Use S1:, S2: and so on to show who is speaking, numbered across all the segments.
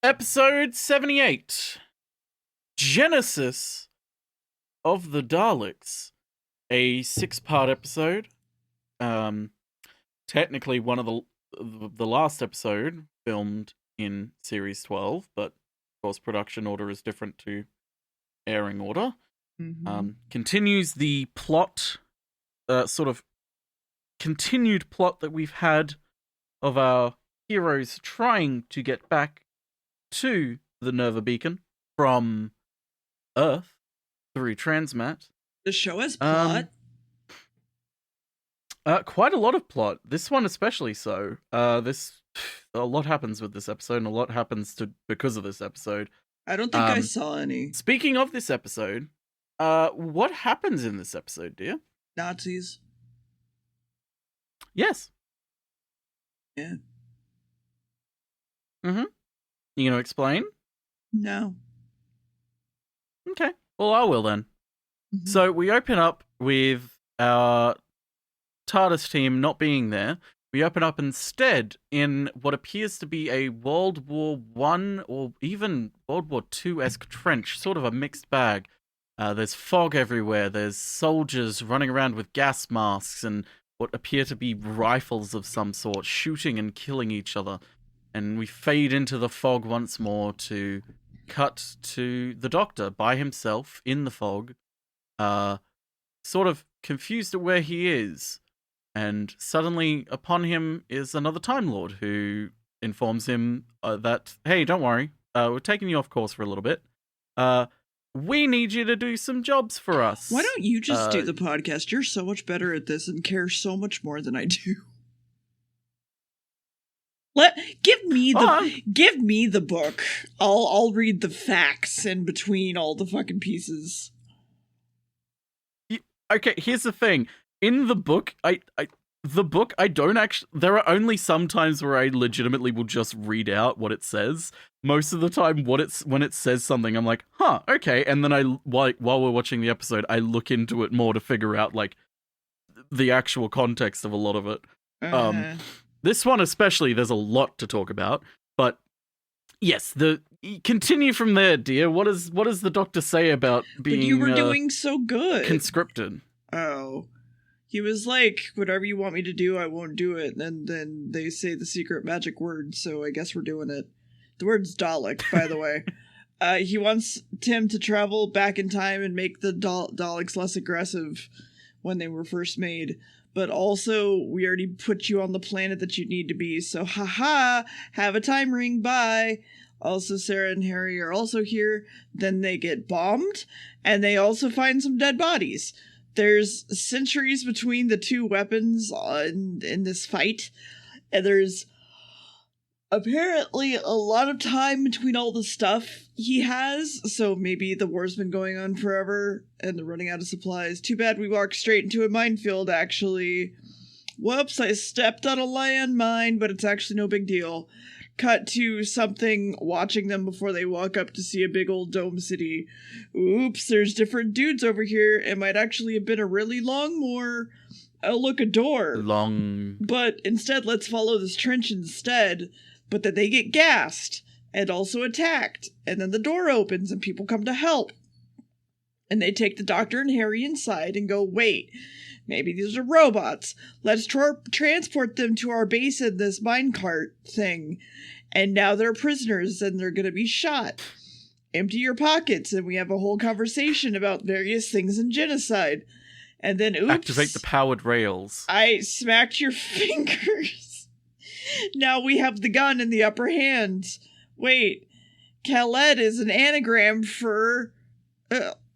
S1: Episode 78. Genesis of the Daleks. A 6-part episode. Technically one of the last episode filmed in Series 12, but of course production order is different to airing order.
S2: Mm-hmm.
S1: Continues the plot, sort of continued plot that we've had of our heroes trying to get back to the Nerva Beacon from Earth through Transmat.
S2: The show has plot.
S1: Quite a lot of plot. This one especially so. A lot happens with this episode, and a lot happens because of this episode.
S2: I don't think I saw any.
S1: Speaking of this episode, what happens in this episode, dear?
S2: Nazis.
S1: Yes.
S2: Yeah.
S1: Mm-hmm. You gonna explain?
S2: No.
S1: Okay. Well, I will then.
S2: Mm-hmm.
S1: So we open up with our TARDIS team not being there. We open up instead in what appears to be a World War I or even World War II-esque trench, sort of a mixed bag. There's fog everywhere. There's soldiers running around with gas masks and what appear to be rifles of some sort, shooting and killing each other. And we fade into the fog once more to cut to the Doctor by himself in the fog, sort of confused at where he is. And suddenly upon him is another Time Lord who informs him that, hey, don't worry, we're taking you off course for a little bit. We need you to do some jobs for us.
S2: Why don't you just do the podcast? You're so much better at this and care so much more than I do. Give me the book. I'll read the facts in between all the fucking pieces.
S1: Okay, here's the thing. In the book, I don't actually. There are only some times where I legitimately will just read out what it says. Most of the time, when it says something, I'm like, huh, okay. And then while we're watching the episode, I look into it more to figure out like the actual context of a lot of it. This one especially, there's a lot to talk about. But yes, continue from there, dear. What does the Doctor say about being?
S2: But you were doing so good.
S1: Conscripted.
S2: Oh. He was like, whatever you want me to do, I won't do it. And then they say the secret magic word, so I guess we're doing it. The word's Dalek, by the way. He wants Tim to travel back in time and make the Daleks less aggressive when they were first made. But also, we already put you on the planet that you need to be, so haha, have a time ring, bye. Also, Sarah and Harry are also here. Then they get bombed, and they also find some dead bodies. There's centuries between the two weapons in this fight, and there's apparently a lot of time between all the stuff he has, so maybe the war's been going on forever, and they're running out of supplies. Too bad we walked straight into a minefield, actually. Whoops, I stepped on a landmine, but it's actually no big deal. Cut to something watching them before they walk up to see a big old dome city. Oops, there's different dudes over here. It might actually have been a really long moor. Oh, look, a door.
S1: Long.
S2: But instead, let's follow this trench instead. But then they get gassed and also attacked. And then the door opens and people come to help. And they take the Doctor and Harry inside and go, wait, maybe these are robots. Let's transport them to our base in this minecart thing. And now they're prisoners and they're going to be shot. Empty your pockets, and we have a whole conversation about various things in genocide. And then, oops.
S1: Activate the powered rails.
S2: I smacked your fingers. Now we have the gun in the upper hand. Wait, Khaled is an anagram for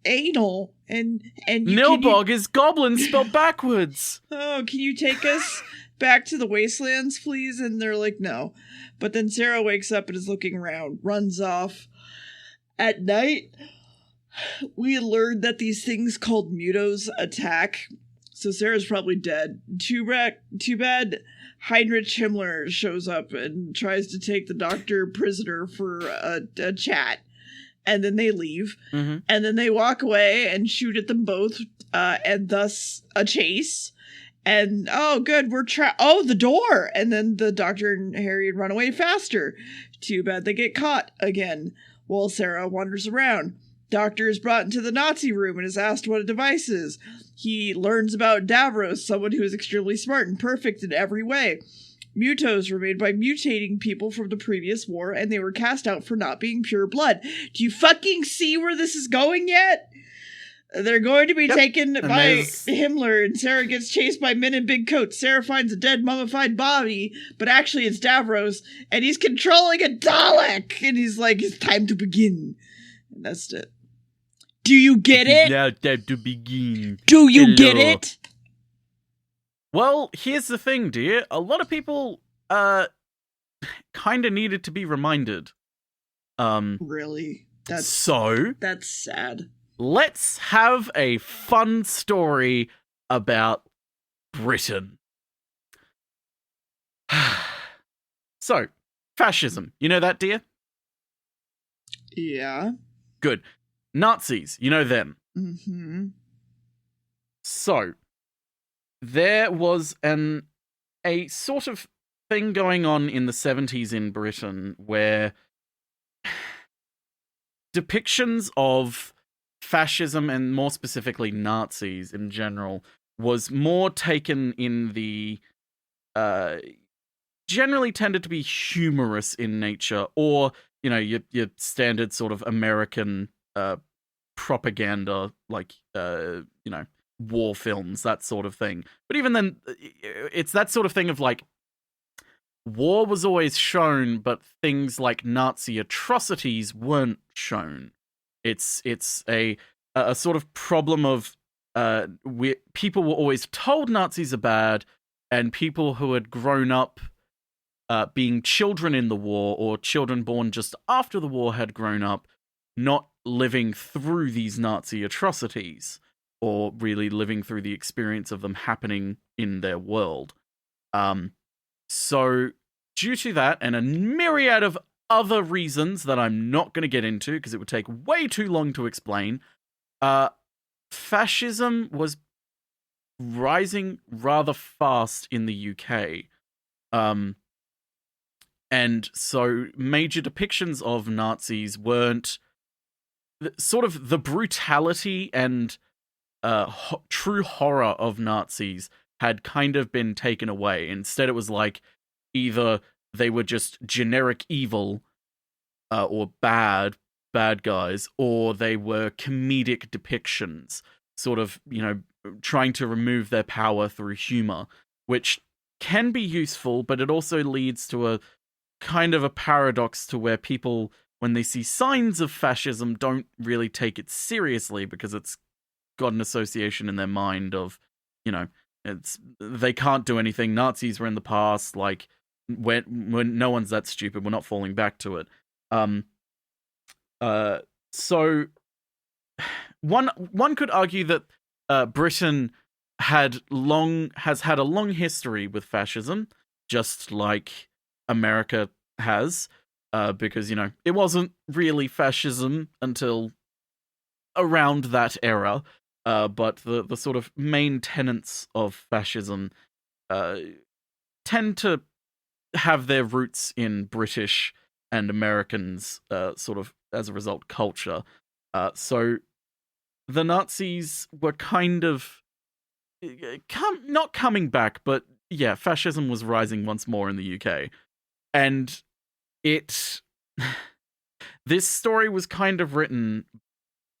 S2: anal. And
S1: Nilbog is goblin spelled backwards.
S2: Oh, can you take us back to the wastelands, please? And they're like, no. But then Sarah wakes up and is looking around, runs off. At night, we learned that these things called mutos attack. So Sarah's probably dead. Too bad Heinrich Himmler shows up and tries to take the Doctor prisoner for a chat. And then they leave.
S1: Mm-hmm.
S2: And then they walk away and shoot at them both. And thus a chase. And, oh, good, we're the door! And then the Doctor and Harry run away faster. Too bad they get caught again. While Sarah wanders around. Doctor is brought into the Nazi room and is asked what a device is. He learns about Davros, someone who is extremely smart and perfect in every way. Mutos were made by mutating people from the previous war, and they were cast out for not being pure blood. Do you fucking see where this is going yet? They're going to be taken by Himmler, and Sarah gets chased by men in big coats. Sarah finds a dead mummified body, but actually it's Davros, and he's controlling a Dalek! And he's like, it's time to begin. And that's it. Do you get it?
S1: Now time to begin.
S2: Do you get it?
S1: Well, here's the thing, dear. A lot of people, kind of needed to be reminded.
S2: Really? That's sad.
S1: Let's have a fun story about Britain. So, fascism. You know that, dear?
S2: Yeah.
S1: Good. Nazis. You know them.
S2: Mm-hmm.
S1: So, there was a sort of thing going on in the 70s in Britain where depictions of fascism, and more specifically Nazis in general, was more taken in the generally tended to be humorous in nature, or your standard sort of American propaganda, like war films, that sort of thing. But even then, it's that sort of thing of like, war was always shown, but things like Nazi atrocities weren't shown. It's a sort of problem of people were always told Nazis are bad, and people who had grown up being children in the war, or children born just after the war, had grown up not living through these Nazi atrocities, or really living through the experience of them happening in their world. So, due to that, and a myriad of other reasons that I'm not going to get into, because it would take way too long to explain, fascism was rising rather fast in the UK. And so major depictions of Nazis weren't sort of the brutality and true horror of Nazis had kind of been taken away. Instead, it was like either they were just generic evil or bad guys, or they were comedic depictions, sort of, trying to remove their power through humor, which can be useful, but it also leads to a kind of a paradox to where people, when they see signs of fascism, don't really take it seriously because it's got an association in their mind of, they can't do anything. Nazis were in the past, like, when no one's that stupid, we're not falling back to it. So one could argue that Britain has had a long history with fascism, just like America has, because it wasn't really fascism until around that era, but the sort of main tenets of fascism tend to have their roots in British and Americans, sort of, as a result, culture. So the Nazis were kind of not coming back, but yeah, fascism was rising once more in the UK. And this story was kind of written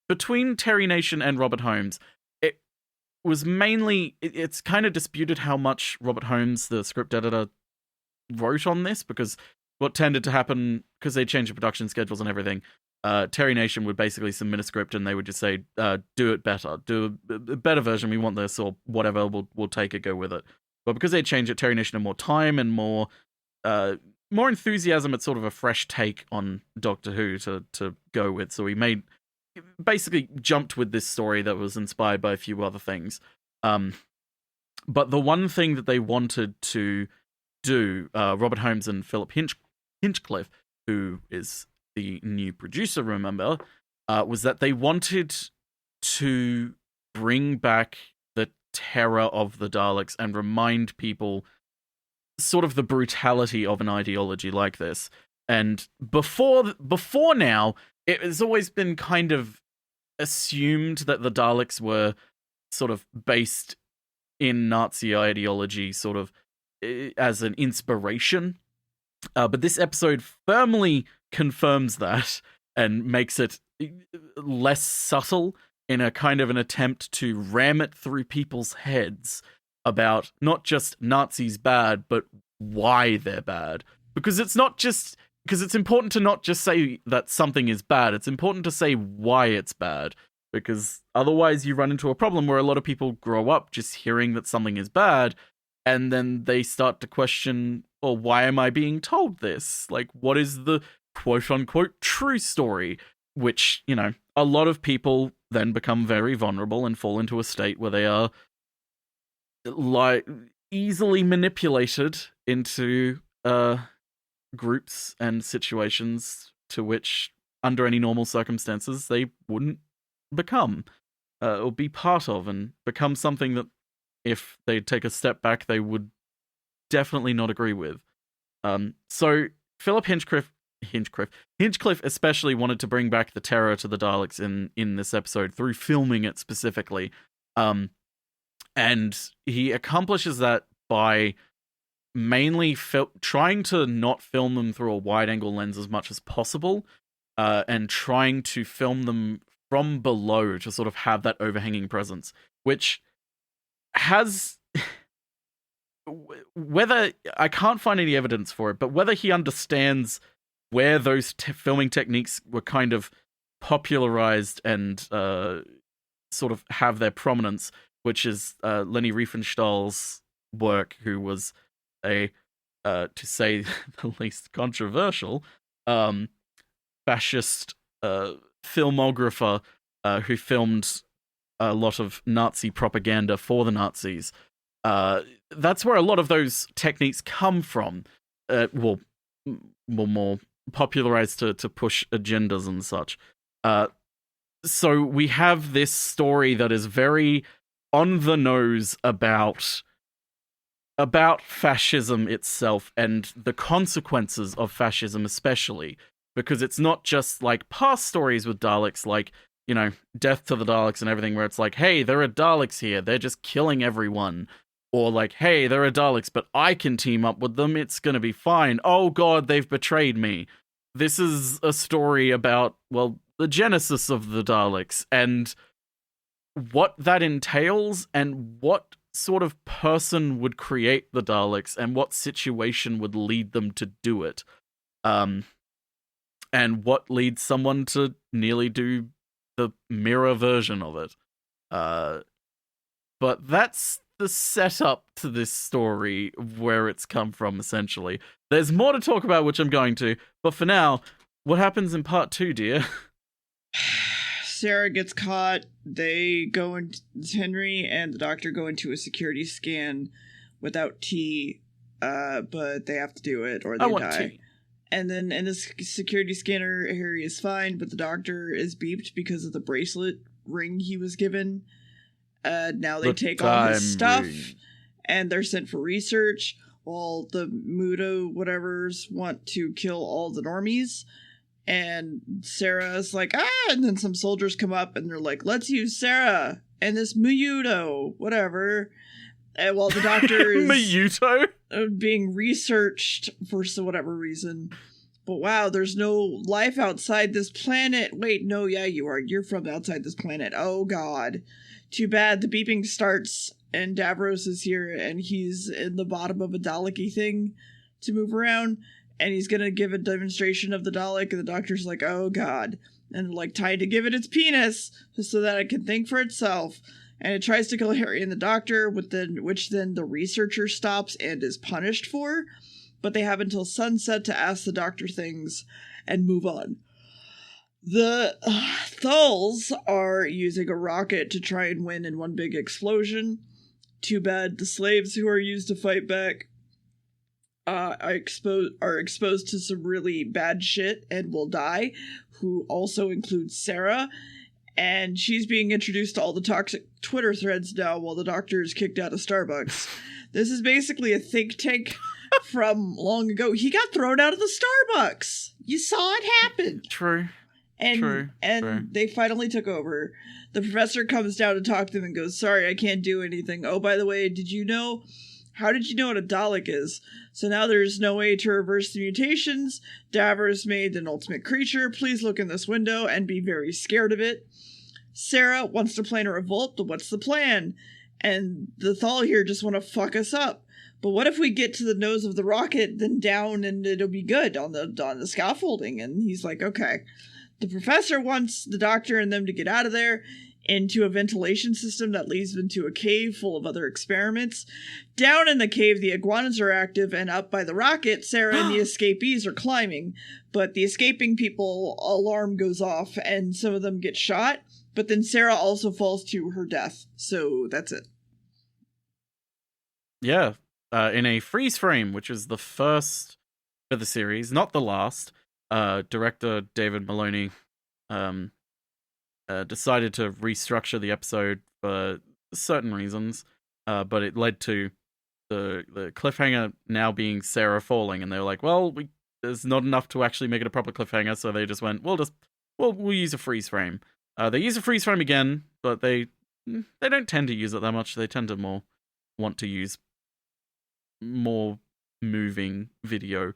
S1: between Terry Nation and Robert Holmes. It was mainly, it's kind of disputed how much Robert Holmes, the script editor, wrote on this, because what tended to happen, because they changed the production schedules and everything, Terry Nation would basically submit a script and they would just say, do it better, do a better version, we want this, or whatever, we'll take it, go with it. But because they changed it, Terry Nation had more time and more enthusiasm at sort of a fresh take on Doctor Who to go with. So he basically jumped with this story that was inspired by a few other things. But the one thing that they wanted to do, Robert Holmes and Philip Hinchcliffe, who is the new producer, remember, was that they wanted to bring back terror of the Daleks and remind people sort of the brutality of an ideology like this. And before now, it has always been kind of assumed that the Daleks were sort of based in Nazi ideology, sort of as an inspiration. But this episode firmly confirms that and makes it less subtle in a kind of an attempt to ram it through people's heads about not just Nazis bad, but why they're bad. Because it's important to not just say that something is bad, it's important to say why it's bad. Because otherwise you run into a problem where a lot of people grow up just hearing that something is bad, and then they start to question, well, why am I being told this? Like, what is the quote-unquote true story? Which, a lot of people then become very vulnerable and fall into a state where they are like easily manipulated into groups and situations to which, under any normal circumstances, they wouldn't become or be part of, and become something that, if they take a step back, they would definitely not agree with. So Philip Hinchcliffe especially wanted to bring back the terror to the Daleks in this episode through filming it specifically. And he accomplishes that by mainly trying to not film them through a wide-angle lens as much as possible, and trying to film them from below to sort of have that overhanging presence, which has... whether... I can't find any evidence for it, but whether he understands where those filming techniques were kind of popularized and sort of have their prominence, which is Leni Riefenstahl's work, who was a, to say the least, controversial fascist filmographer who filmed a lot of Nazi propaganda for the Nazis. That's where a lot of those techniques come from. More popularized to push agendas and such. So we have this story that is very on the nose about fascism itself and the consequences of fascism, especially because it's not just like past stories with Daleks, like, Death to the Daleks and everything, where it's like, hey, there are Daleks here, they're just killing everyone. Or like, hey, there are Daleks, but I can team up with them, it's gonna be fine. Oh god, they've betrayed me. This is a story about, well, the genesis of the Daleks and what that entails and what sort of person would create the Daleks and what situation would lead them to do it. And what leads someone to nearly do the mirror version of it. But that's the setup to this story, where it's come from, essentially. There's more to talk about, which I'm going to, but for now, what happens in part 2, dear?
S2: Sarah gets caught. They go into... Henry and the doctor go into a security scan without T, but they have to do it or they die. Tea. And then in the security scanner, Harry is fine, but the doctor is beeped because of the bracelet ring he was given. Now they take all his stuff, and they're sent for research, while the Mudo whatevers want to kill all the normies. And Sarah's like, and then some soldiers come up, and they're like, let's use Sarah and this Mudo, whatever. And while the doctor is
S1: Muyuto?
S2: Being researched for whatever reason. But wow, there's no life outside this planet. Wait, no, yeah, you are. You're from outside this planet. Oh, God. Too bad. The beeping starts, and Davros is here, and he's in the bottom of a Dalek-y thing to move around, and he's gonna give a demonstration of the Dalek, and the doctor's like, oh, God. And, like, tied to give it its penis, just so that it can think for itself. And it tries to kill Harry and the doctor, which then the researcher stops and is punished for. But they have until sunset to ask the doctor things and move on. The Thulls are using a rocket to try and win in one big explosion. Too bad the slaves who are used to fight back are exposed to some really bad shit and will die, who also includes Sarah. and she's being introduced to all the toxic Twitter threads now while the Doctor is kicked out of Starbucks. This is basically a think tank from long ago. He got thrown out of the Starbucks. You saw it happen.
S1: True.
S2: And they finally took over. The professor comes down to talk to them and goes, sorry, I can't do anything. Oh, by the way, how did you know what a Dalek is? So now there's no way to reverse the mutations. Davros made an ultimate creature. Please look in this window and be very scared of it. Sarah wants to plan a revolt, but what's the plan? And the Thal here just want to fuck us up. But what if we get to the nose of the rocket, then down, and it'll be good on the scaffolding? And he's like, okay. The professor wants the Doctor and them to get out of there into a ventilation system that leads them to a cave full of other experiments. Down in the cave, the iguanas are active, and up by the rocket, Sarah and the escapees are climbing. But the escaping people alarm goes off, and some of them get shot. But then Sarah also falls to her death. So that's it.
S1: Yeah. In a freeze frame, which is the first of the series, not the last, director David Maloney decided to restructure the episode for certain reasons, but it led to the cliffhanger now being Sarah falling, and they were like, well, there's not enough to actually make it a proper cliffhanger, so they just went, we'll use a freeze frame. They use a freeze frame again, but they don't tend to use it that much. They tend to want to use more moving video.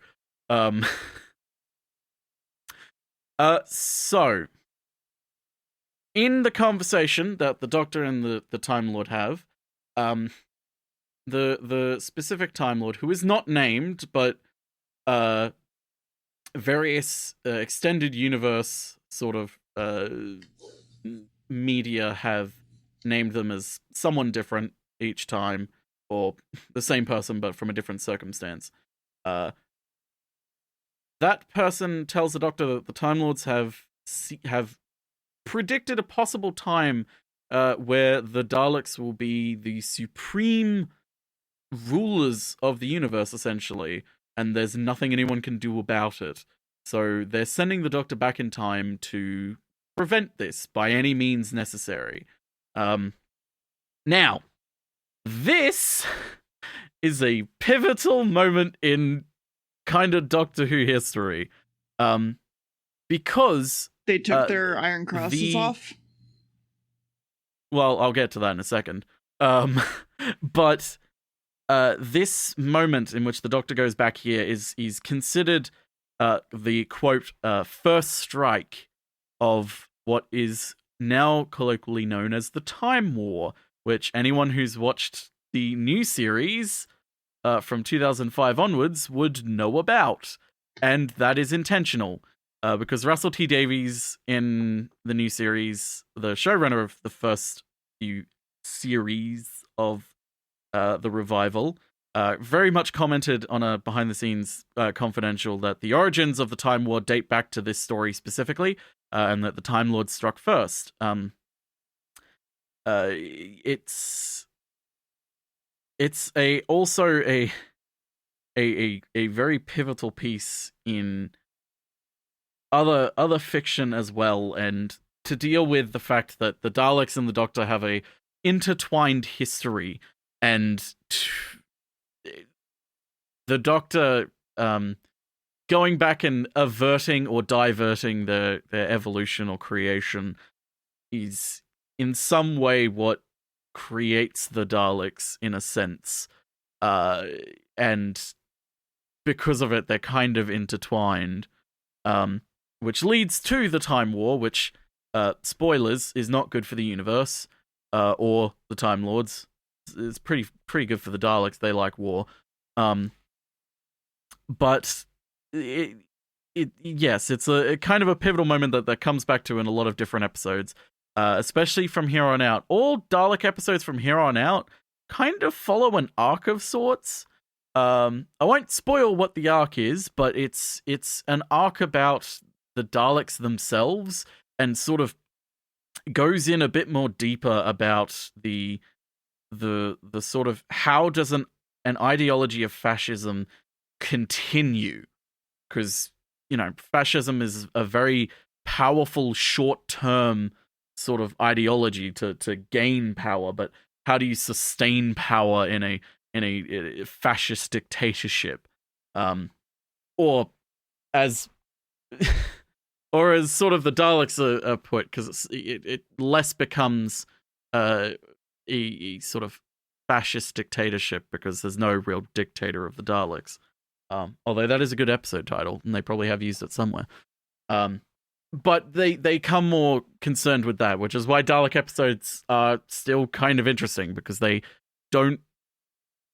S1: So in the conversation that the Doctor and the Time Lord have, the specific Time Lord, who is not named, but various extended universe sort of media have named them as someone different each time, or the same person but from a different circumstance. That person tells the Doctor that the Time Lords have predicted a possible time where the Daleks will be the supreme rulers of the universe, essentially, and there's nothing anyone can do about it. So they're sending the Doctor back in time to prevent this by any means necessary. Now, this is a pivotal moment in kind of Doctor Who history, because
S2: they took their iron crosses off.
S1: Well, I'll get to that in a second. But this moment in which the Doctor goes back here is considered the quote first strike of what is now colloquially known as the Time War, which anyone who's watched the new series from 2005 onwards would know about. And that is intentional, because Russell T Davies in the new series, the showrunner of the first few series of the revival, very much commented on a behind-the-scenes confidential that the origins of the Time War date back to this story specifically, and that the Time Lord struck first. It's also a very pivotal piece in other fiction as well, and to deal with the fact that the Daleks and the Doctor have a intertwined history, and the Doctor going back and averting or diverting their evolution or creation is in some way what creates the Daleks in a sense, and because of it they're kind of intertwined, which leads to the Time War, which spoilers is not good for the universe or the Time Lords. It's pretty good for the Daleks. They like war, but yes, it's a kind of a pivotal moment that comes back to in a lot of different episodes. Especially from here on out. All Dalek episodes from here on out kind of follow an arc of sorts. I won't spoil what the arc is, but it's an arc about the Daleks themselves, and sort of goes in a bit more deeper about the sort of how does an ideology of fascism continue? Because, fascism is a very powerful short-term sort of ideology to gain power, but how do you sustain power in a fascist dictatorship? Or as or as sort of the Daleks are put, because it less becomes a sort of fascist dictatorship because there's no real dictator of the Daleks. Although that is a good episode title, and they probably have used it somewhere. But they come more concerned with that, which is why Dalek episodes are still kind of interesting, because they don't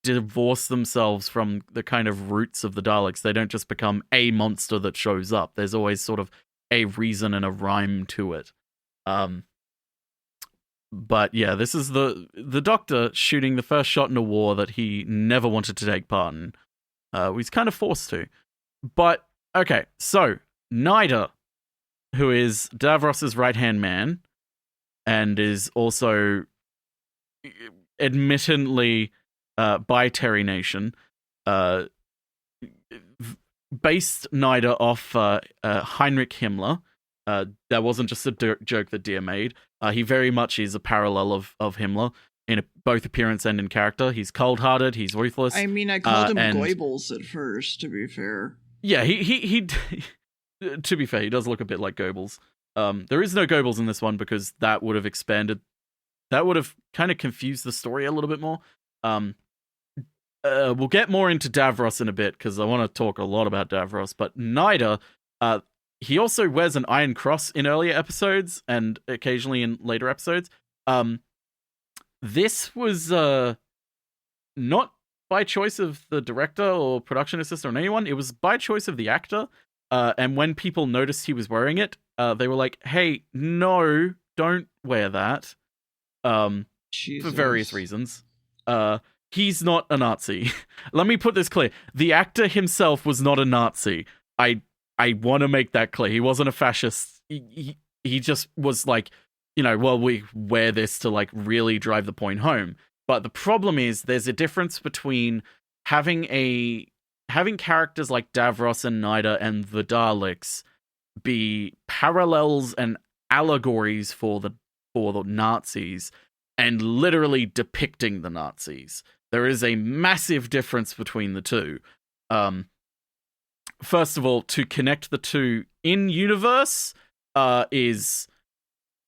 S1: divorce themselves from the kind of roots of the Daleks. They don't just become a monster that shows up. There's always sort of a reason and a rhyme to it. But yeah, this is the Doctor shooting the first shot in a war that he never wanted to take part in. He's kind of forced to. But, okay, so, Nyder, who is Davros's right-hand man, and is also admittedly by Terry Nation, based Nyder off Heinrich Himmler. That wasn't just a joke that Dear made. He very much is a parallel of Himmler in both appearance and in character. He's cold-hearted, he's ruthless.
S2: I mean, I called him Goebbels at first, to be fair.
S1: Yeah, he to be fair, he does look a bit like Goebbels. There is no Goebbels in this one because that would have expanded. That would have kind of confused the story a little bit more. We'll get more into Davros in a bit because I want to talk a lot about Davros. But Nyder, he also wears an Iron Cross in earlier episodes and occasionally in later episodes. This was not by choice of the director or production assistant or anyone. It was by choice of the actor. And when people noticed he was wearing it, they were like, hey, no, don't wear that. For various reasons. He's not a Nazi. Let me put this clear. The actor himself was not a Nazi. I want to make that clear. He wasn't a fascist. He just was like, well, we wear this to like really drive the point home. But the problem is there's a difference between having characters like Davros and Nyder and the Daleks be parallels and allegories for the Nazis and literally depicting the Nazis. There is a massive difference between the two. First of all, to connect the two in universe is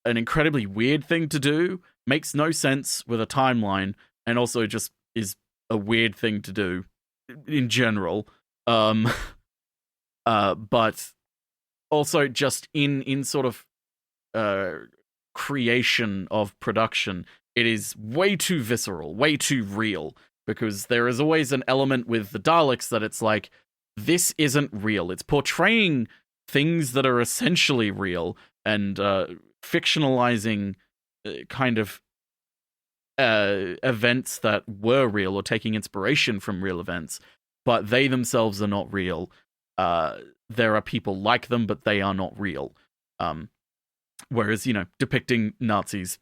S1: an incredibly weird thing to do. Makes no sense with a timeline, and also just is a weird thing to do in general. But also just in sort of creation of production, it is way too visceral, way too real, because there is always an element with the Daleks that it's like, this isn't real. It's portraying things that are essentially real and fictionalizing kind of events that were real or taking inspiration from real events, but they themselves are not real. There are people like them, but they are not real. Whereas, depicting Nazis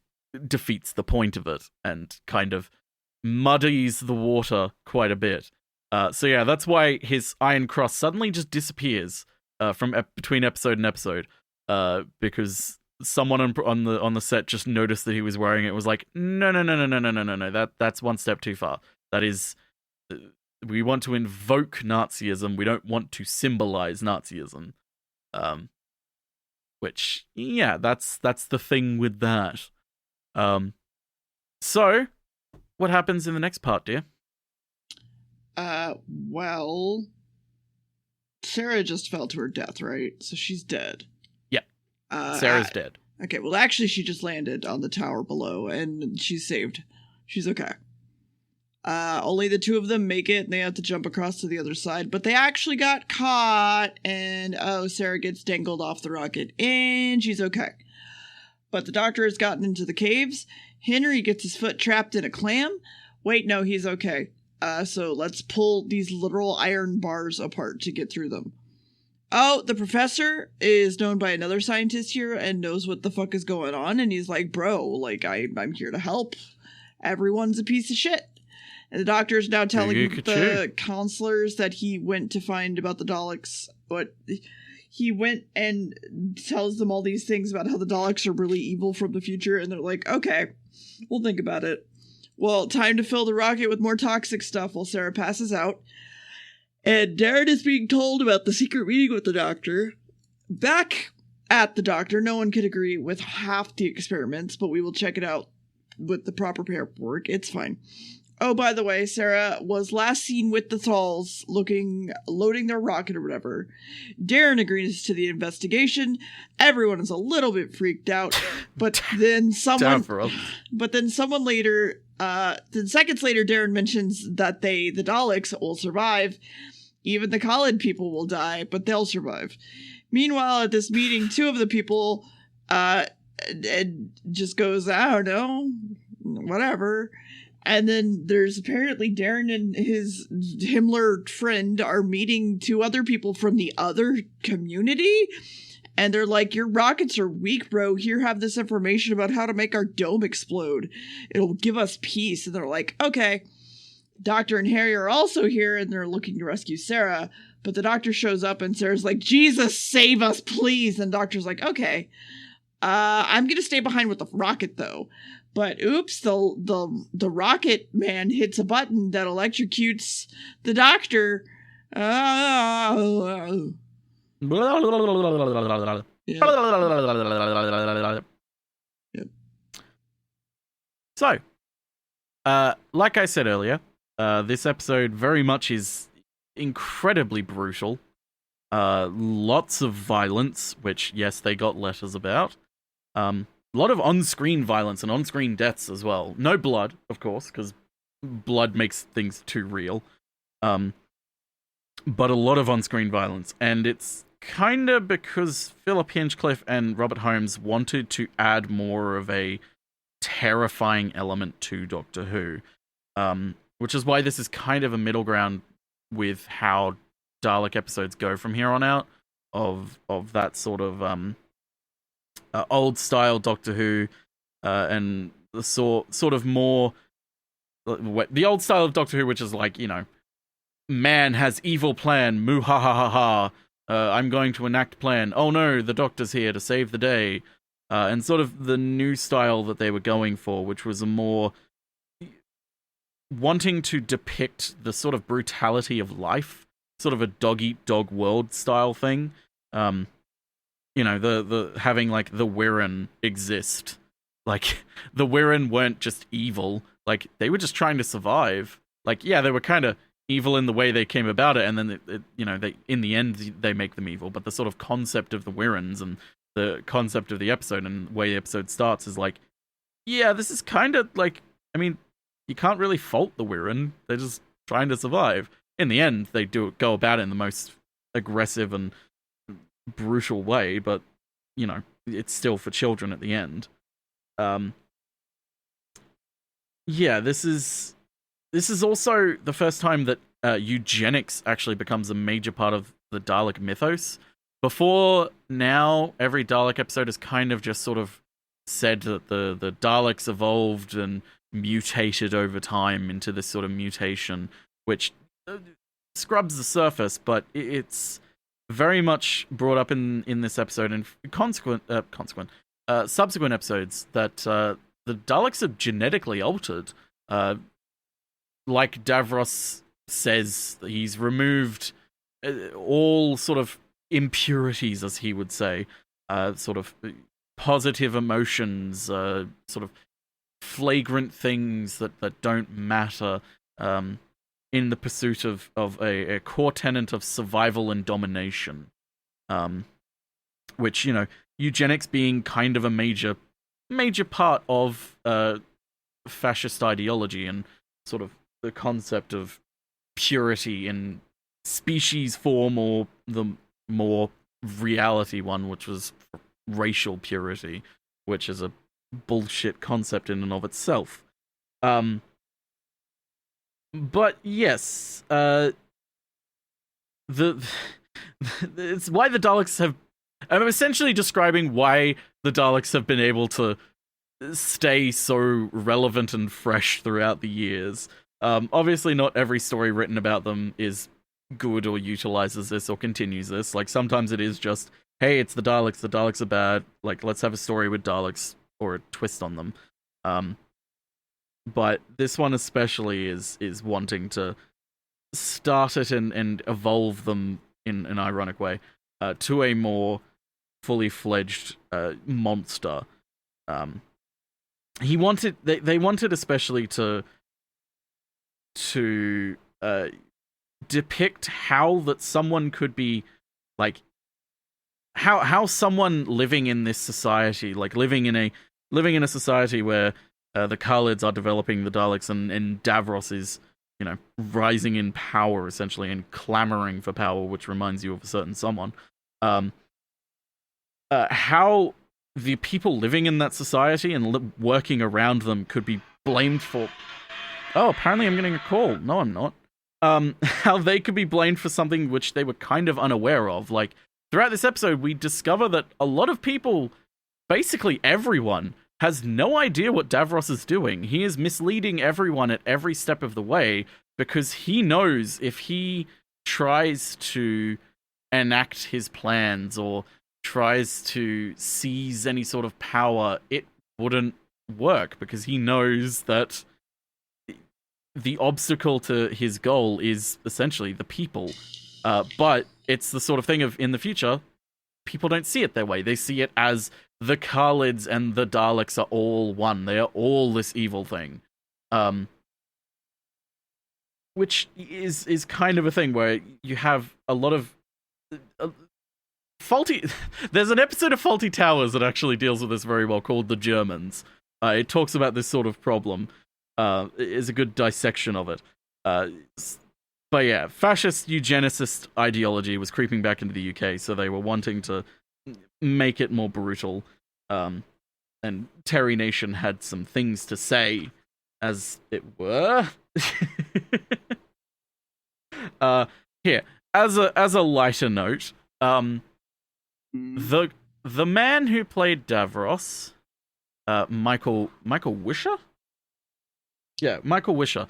S1: defeats the point of it and kind of muddies the water quite a bit. So yeah, that's why his Iron Cross suddenly just disappears from between episode and episode, because someone on the set just noticed that he was wearing it. Was like, no, that's one step too far. That is, we want to invoke Nazism. We don't want to symbolize Nazism. Which, yeah, that's the thing with that. So, what happens in the next part, dear?
S2: Well, Sarah just fell to her death, right? So she's dead.
S1: Yeah. Sarah's dead.
S2: Okay, well, actually, she just landed on the tower below, and she's saved. She's okay. Only the two of them make it, and they have to jump across to the other side, but they actually got caught, and Sarah gets dangled off the rocket, and she's okay. But the Doctor has gotten into the caves. Henry gets his foot trapped in a clam. Wait, no, he's okay. So let's pull these literal iron bars apart to get through them. Oh, the professor is known by another scientist here and knows what the fuck is going on, and he's like, bro, like, I'm here to help. Everyone's a piece of shit. And the Doctor is now telling the counselors that he went to find about the Daleks. What he went and tells them all these things about how the Daleks are really evil from the future, and they're like, okay, we'll think about it. Well, time to fill the rocket with more toxic stuff while Sarah passes out. And Darren is being told about the secret meeting with the Doctor. Back at the Doctor, no one could agree with half the experiments, but we will check it out with the proper paperwork. It's fine. Oh, by the way, Sarah was last seen with the Thalls loading their rocket or whatever. Darren agrees to the investigation. Everyone is a little bit freaked out, but then someone later, then seconds later, Darren mentions that the Daleks will survive. Even the Khalid people will die, but they'll survive. Meanwhile, at this meeting, two of the people, just goes, I don't know, whatever. And then there's apparently Darren and his Himmler friend are meeting two other people from the other community. And they're like, your rockets are weak, bro. Here, have this information about how to make our dome explode. It'll give us peace. And they're like, okay. Doctor and Harry are also here, and they're looking to rescue Sarah. But the Doctor shows up, and Sarah's like, Jesus, save us, please. And the Doctor's like, okay. I'm going to stay behind with the rocket, though. But oops, the rocket man hits a button that electrocutes the Doctor. Yeah. Yep.
S1: So, like I said earlier, this episode very much is incredibly brutal. Lots of violence, which, yes, they got letters about. A lot of on-screen violence and on-screen deaths as well. No blood, of course, because blood makes things too real. But a lot of on-screen violence. And it's kind of because Philip Hinchcliffe and Robert Holmes wanted to add more of a terrifying element to Doctor Who. Which is why this is kind of a middle ground with how Dalek episodes go from here on out. Of that sort of old style Doctor Who, and the sort of more the old style of Doctor Who, which is like, you know, man has evil plan, moo ha ha ha ha. I'm going to enact plan. Oh no, the Doctor's here to save the day. And sort of the new style that they were going for, which was a more wanting to depict the sort of brutality of life, sort of a dog-eat-dog world style thing. You know, the having, like, the Wirren exist. Like, the Wirren weren't just evil. Like, they were just trying to survive. Like, yeah, they were kind of evil in the way they came about it, and then, they in the end, they make them evil. But the sort of concept of the Wirrens and the concept of the episode and the way the episode starts is like, yeah, this is kind of, like, I mean, you can't really fault the Wirren. They're just trying to survive. In the end, they do go about it in the most aggressive and brutal way, but, you know, it's still for children at the end. Yeah, this is also the first time that eugenics actually becomes a major part of the Dalek mythos. Before now, every Dalek episode has kind of just sort of said that the Daleks evolved and mutated over time into this sort of mutation, which scrubs the surface, but it's very much brought up in this episode and subsequent episodes that the Daleks are genetically altered. Like Davros says, he's removed all sort of impurities, as he would say, sort of positive emotions, sort of flagrant things that don't matter, in the pursuit of a core tenet of survival and domination. Which, you know, eugenics being kind of a major part of fascist ideology and sort of the concept of purity in species form, or the more reality one, which was racial purity, which is a bullshit concept in and of itself. But yes, it's why the Daleks have. I'm essentially describing why the Daleks have been able to stay so relevant and fresh throughout the years. Obviously, not every story written about them is good or utilizes this or continues this. Like, sometimes it is just, hey, it's the Daleks are bad, like, let's have a story with Daleks or a twist on them. But this one especially is wanting to start it and evolve them in an ironic way to a more fully fledged monster. They wanted especially to depict how that someone could be, like, how someone living in this society, like living in a society where the Khalids are developing the Daleks and Davros is, you know, rising in power essentially and clamoring for power, which reminds you of a certain someone. How the people living in that society and working around them could be blamed for. Oh, apparently I'm getting a call. No, I'm not. How they could be blamed for something which they were kind of unaware of. Like, throughout this episode, we discover that a lot of people, basically everyone, has no idea what Davros is doing. He is misleading everyone at every step of the way because he knows if he tries to enact his plans or tries to seize any sort of power, it wouldn't work because he knows that the obstacle to his goal is essentially the people. But it's the sort of thing of, in the future, people don't see it that way. They see it as the Khalids and the Daleks are all one. They are all this evil thing. Which is kind of a thing where you have a lot of faulty... There's an episode of Faulty Towers that actually deals with this very well called The Germans. It talks about this sort of problem. Is a good dissection of it. But yeah, fascist eugenicist ideology was creeping back into the UK, so they were wanting to make it more brutal. And Terry Nation had some things to say, as it were. Here, as a lighter note, the man who played Davros, Michael Wisher? Yeah, Michael Wisher.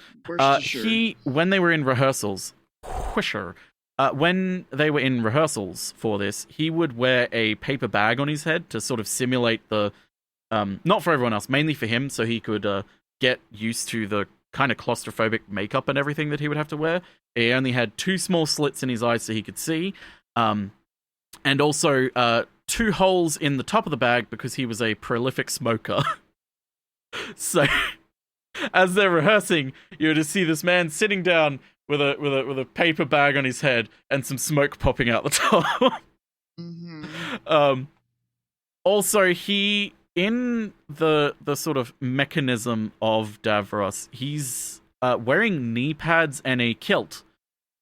S1: He, when they were in rehearsals, when they were in rehearsals for this, he would wear a paper bag on his head to sort of simulate the, not for everyone else, mainly for him, so he could get used to the kind of claustrophobic makeup and everything that he would have to wear. He only had 2 small slits in his eyes so he could see, and also 2 holes in the top of the bag because he was a prolific smoker. So, as they're rehearsing, you just see this man sitting down with a paper bag on his head and some smoke popping out the top. Mm-hmm. Also, he, in the sort of mechanism of Davros, he's wearing knee pads and a kilt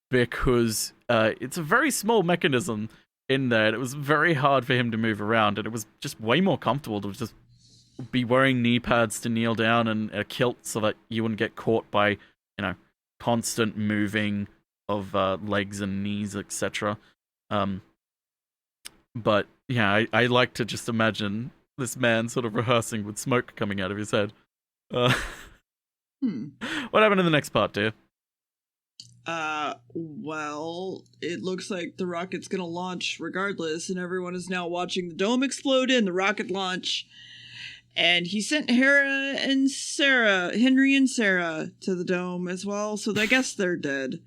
S1: because it's a very small mechanism in there. And it was very hard for him to move around, and it was just way more comfortable to just be wearing knee pads to kneel down and a kilt so that you wouldn't get caught by, you know, constant moving of legs and knees, etc. But yeah, I like to just imagine this man sort of rehearsing with smoke coming out of his head. What happened in the next part, dear?
S2: Well, it looks like the rocket's gonna launch regardless, and everyone is now watching the dome explode and the rocket launch. And he sent Henry and Sarah to the dome as well, so I guess they're dead.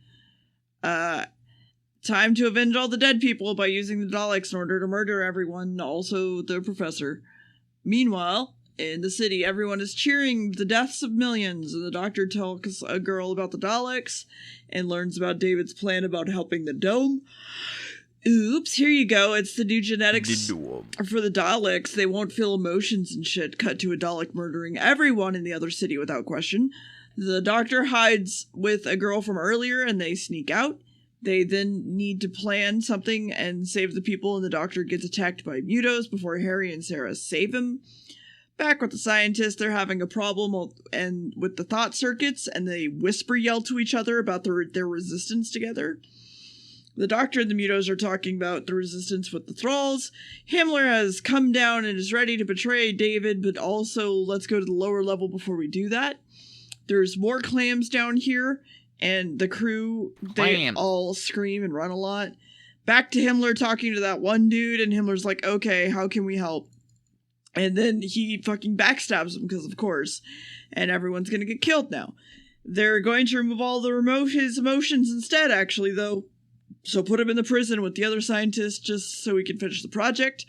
S2: Time to avenge all the dead people by using the Daleks in order to murder everyone, also the professor. Meanwhile, in the city, everyone is cheering the deaths of millions, and the doctor tells a girl about the Daleks and learns about David's plan about helping the dome. Oops, here you go. It's the new genetics for the Daleks. They won't feel emotions and shit. Cut to a Dalek murdering everyone in the other city without question. The doctor hides with a girl from earlier and they sneak out. They then need to plan something and save the people, and the doctor gets attacked by mutos before Harry and Sarah save him. Back with the scientists, they're having a problem and with the thought circuits, and they whisper yell to each other about their resistance together. The doctor and the mutos are talking about the resistance with the thralls. Himmler has come down and is ready to betray David, but also let's go to the lower level before we do that. There's more clams down here, and the crew, they all scream and run a lot. Back to Himmler talking to that one dude, and Himmler's like, okay, how can we help? And then he fucking backstabs him, because of course, and everyone's gonna get killed now. They're going to remove all his emotions instead, actually, though. So put him in the prison with the other scientists just so he can finish the project.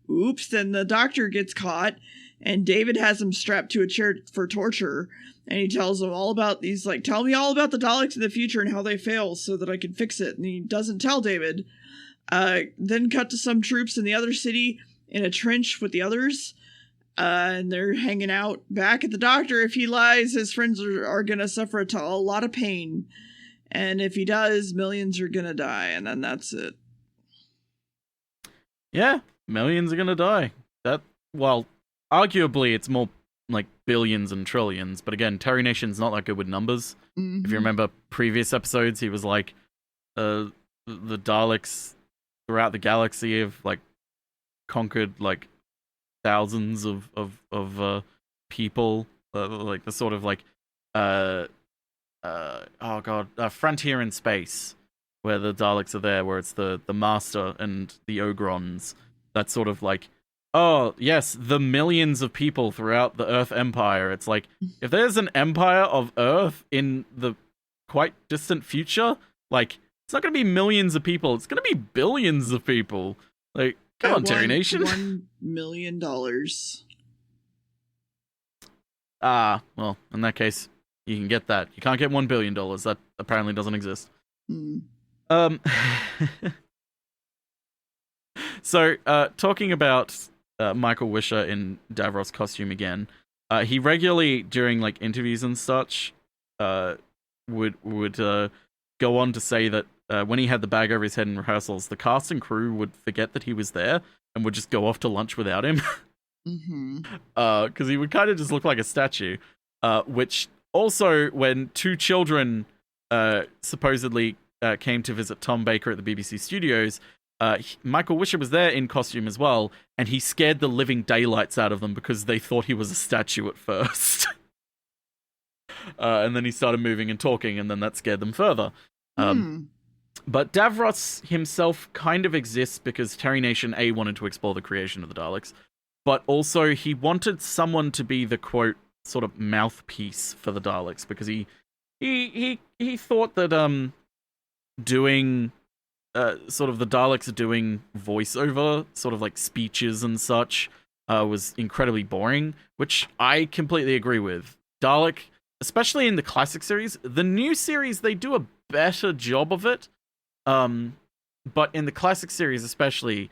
S2: Oops, then the doctor gets caught, and David has him strapped to a chair for torture, and he tells him all about these, like, tell me all about the Daleks in the future and how they fail so that I can fix it. And he doesn't tell David. Then cut to some troops in the other city in a trench with the others. And they're hanging out back at the doctor. If he lies, his friends are going to suffer a lot of pain. And if he does, millions are going to die. And then that's it.
S1: Yeah, millions are going to die. Well, arguably it's more like billions and trillions. But again, Terry Nation's not that good with numbers.
S2: Mm-hmm.
S1: If you remember previous episodes, he was like, the Daleks throughout the galaxy have like conquered like thousands of people, like the sort of like Frontier in Space, where the Daleks are there, where it's the Master and the Ogrons. That's sort of like, oh yes, the millions of people throughout the Earth Empire. It's like, if there's an empire of Earth in the quite distant future, like, it's not going to be millions of people, it's going to be billions of people. Like, come on, Terry Nation.
S2: $1 million.
S1: Well, in that case, you can get that. You can't get $1 billion. That apparently doesn't exist. So, talking about Michael Wisher in Davros costume again, he regularly, during like interviews and such, would go on to say that when he had the bag over his head in rehearsals, the cast and crew would forget that he was there and would just go off to lunch without him. Because he would kind of just look like a statue. Which also, when two children supposedly came to visit Tom Baker at the BBC studios, Michael Wisher was there in costume as well, and he scared the living daylights out of them because they thought he was a statue at first. And then he started moving and talking, and then that scared them further. But Davros himself kind of exists because Terry Nation A wanted to explore the creation of the Daleks, but also he wanted someone to be the, quote, sort of mouthpiece for the Daleks, because he thought that doing sort of the Daleks doing voiceover, sort of like speeches and such, was incredibly boring, which I completely agree with. Dalek, especially in the classic series, the new series, they do a better job of it. But in the classic series, especially,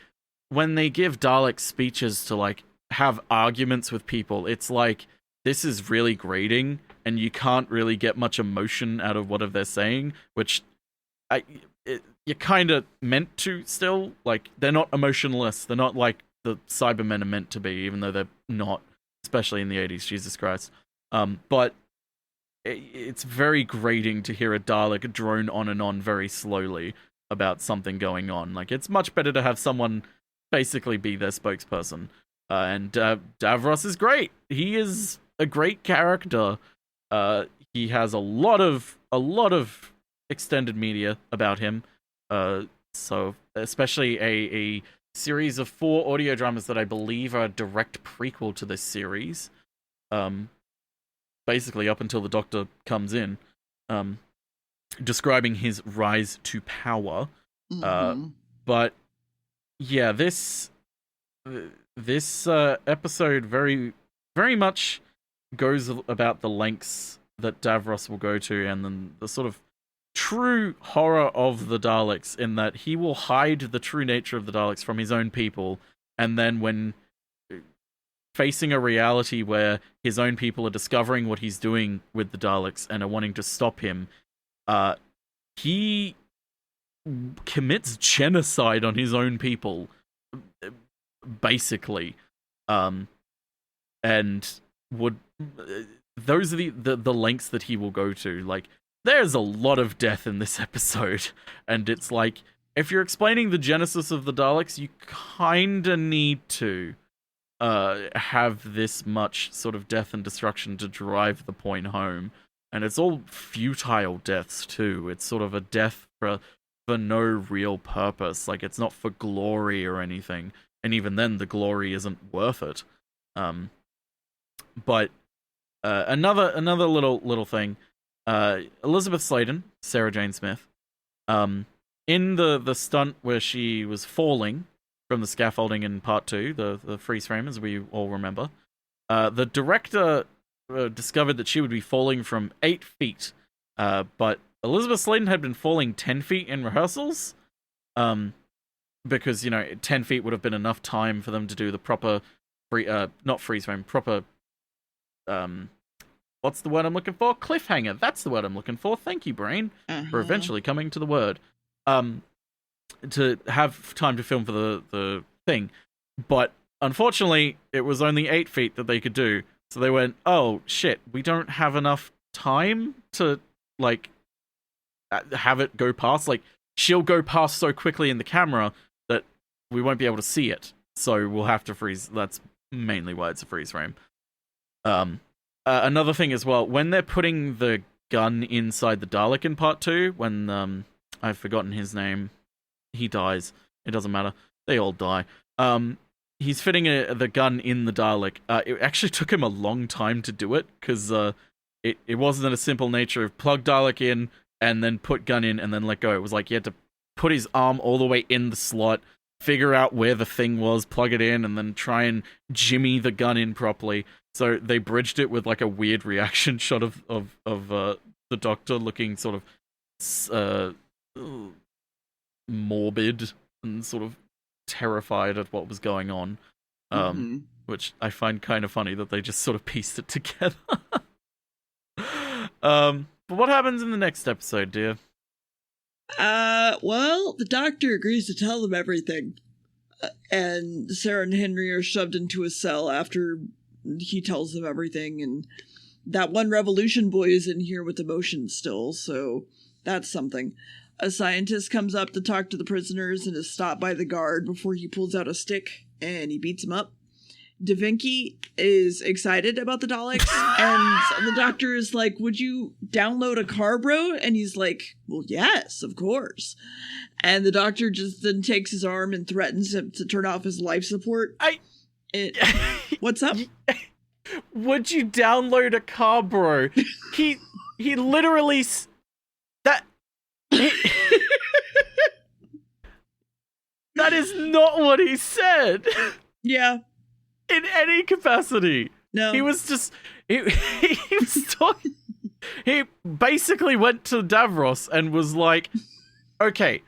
S1: when they give Dalek speeches to like have arguments with people, it's like, this is really grating, and you can't really get much emotion out of what they're saying, which you're kind of meant to still. Like, they're not emotionless. They're not like the Cybermen are meant to be, even though they're not, especially in the 80s, Jesus Christ. But it's very grating to hear a Dalek drone on and on very slowly about something going on. Like, it's much better to have someone basically be their spokesperson. And Davros is great. He is a great character. He has a lot of extended media about him. So especially a series of 4 audio dramas that I believe are a direct prequel to this series. Basically up until the Doctor comes in, describing his rise to power. But yeah, this episode very, very much goes about the lengths that Davros will go to, and then the sort of true horror of the Daleks, in that he will hide the true nature of the Daleks from his own people, and then when facing a reality where his own people are discovering what he's doing with the Daleks and are wanting to stop him, he commits genocide on his own people, basically. And would those are the lengths that he will go to. Like, there's a lot of death in this episode, and it's like, if you're explaining the genesis of the Daleks, you kinda need to have this much sort of death and destruction to drive the point home. And it's all futile deaths too. It's sort of a death for no real purpose. Like, it's not for glory or anything. And even then, the glory isn't worth it. But another little thing. Elizabeth Sladen, Sarah Jane Smith, in the stunt where she was falling from the scaffolding in part 2, the freeze frame, as we all remember, the director discovered that she would be falling from 8 feet, but Elizabeth Sladen had been falling 10 feet in rehearsals, because, 10 feet would have been enough time for them to do the proper, not freeze frame, proper, what's the word I'm looking for? Cliffhanger. That's the word I'm looking for. Thank you, brain, for eventually coming to the word. To have time to film for the thing. But unfortunately, it was only 8 feet that they could do. So they went, oh, shit, we don't have enough time to, like, have it go past. Like, she'll go past so quickly in the camera that we won't be able to see it. So we'll have to freeze. That's mainly why it's a freeze frame. Another thing as well, when they're putting the gun inside the Dalek in part 2, when I've forgotten his name, he dies. It doesn't matter. They all die. He's fitting the gun in the Dalek. It actually took him a long time to do it, because it wasn't a simple nature of plug Dalek in and then put gun in and then let go. It was like he had to put his arm all the way in the slot, figure out where the thing was, plug it in, and then try and jimmy the gun in properly. So they bridged it with like a weird reaction shot of the Doctor looking sort of morbid and sort of terrified at what was going on, which I find kind of funny that they just sort of pieced it together. But what happens in the next episode, dear?
S2: Well, the Doctor agrees to tell them everything, and Sarah and Henry are shoved into a cell after he tells them everything, and that one Revolution boy is in here with emotions still, so that's something. A scientist comes up to talk to the prisoners and is stopped by the guard before he pulls out a stick and he beats him up. Da Vinci is excited about the Daleks, and the Doctor is like, would you download a car, bro? And he's like, well, yes, of course. And the Doctor just then takes his arm and threatens him to turn off his life support. What's up?
S1: Would you download a car, bro? He literally... That is not what he said.
S2: Yeah.
S1: In any capacity.
S2: No.
S1: He was just... He was talking... He basically went to Davros and was like, okay,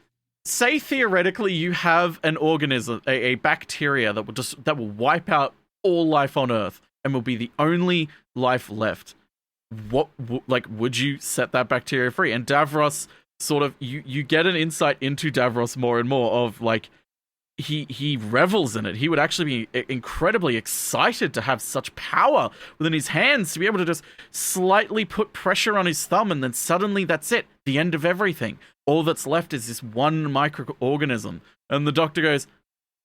S1: say theoretically you have an organism, a bacteria that will wipe out all life on Earth and will be the only life left. What, would you set that bacteria free? And Davros sort of, you get an insight into Davros more and more of, like, he revels in it. He would actually be incredibly excited to have such power within his hands, to be able to just slightly put pressure on his thumb, and then suddenly that's it, the end of everything. All that's left is this one microorganism. And the Doctor goes,